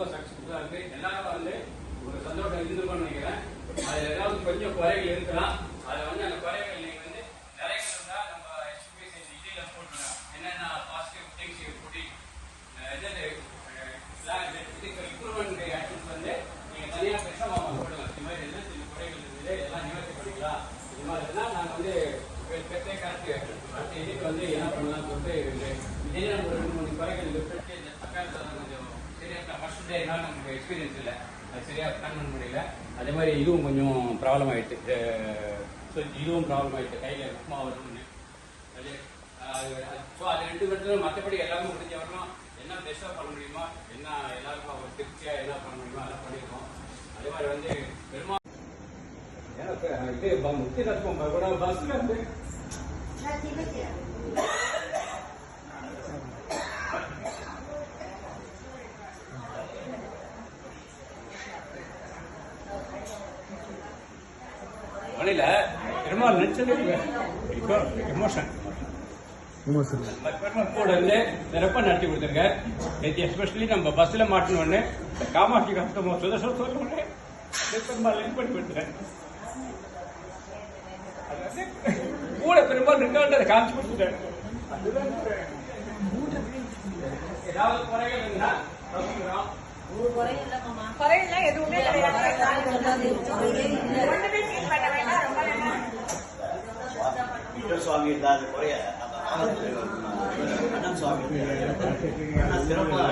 ரொம்ப சக்சஸ்ஃபுல்லா இருக்கு. எல்லாரும் வந்து ஒரு சந்தோஷம் இருந்திருக்கும்னு நினைக்கிறேன். அதுல ஏதாவது கொஞ்சம் குறைகள் இருக்கலாம். அதை வந்து அந்த குறைகள் நீங்க வந்து நிறைய இருந்தா நம்ம எக்ஸ்பிரஸ் இதில் போட்டுருங்க. என்னென்ன பாசிட்டிவ் திங்ஸ் போட்டி இம்ப்ரூவ்மெண்ட் ஆக்ஷன்ஸ் வந்து நீங்க தனியாக பெருசாக போடுங்க. இந்த மாதிரி என்ன சில குறைகள் இருக்குது எல்லாம் நிவர்த்தி பண்ணிக்கலாம். இது மாதிரி இருந்தால் நாங்கள் வந்து பெற்றே கரெக்டு அடுத்த இதுக்கு வந்து என்ன பண்ணலாம்னு சொல்லிட்டு இதே நம்ம 2-3 குறைகள் கொஞ்சம் சரியாக ஃபர்ஸ்ட் டேனா நமக்கு எக்ஸ்பீரியன்ஸ் இல்லை, அது சரியாக பிளான் பண்ண முடியல. அதே மாதிரி இதுவும் கொஞ்சம் ப்ராப்ளம் ஆகிட்டு. ஸோ இதுவும் ப்ராப்ளம் ஆகிட்டு, கையில் உப்புமா வரும்னு. ஸோ அது 2 கட்டத்தில் மற்றபடி எல்லாமே முடிஞ்ச வரணும். என்ன பெஸ்ட்டாக பண்ண முடியுமோ, என்ன எல்லாருக்கும் ஒரு திருப்தியாக என்ன பண்ண முடியுமோ அதெல்லாம் பண்ணியிருக்கோம். அதே மாதிரி வந்து பெருமா இது முக்கிய தத்துவம் கூட பஸ்ஸில் வந்து மணில பெருமாள் நினைச்சது இப்போ எமோஷன் கூட இருந்து சிறப்பாக நடத்தி கொடுத்துருக்காரு. எஸ்பெஷலி நம்ம பஸ்ஸில் மாட்டணும்னு காமாட்சி கஷ்டமோ சுதர்சனோட பெருமாள் லிங்க் பண்ணி கொடுத்துருக்காரு. கூட பெருமாள் இருக்கான்றதை காமிச்சு கொடுத்துட்டாரு. ஏதாவது குறைகள் இருந்தா குறையெல்லாம் எதுவுமே சுவாமி இல்லாத குறைய அண்ணன் சுவாமி சிறப்பாக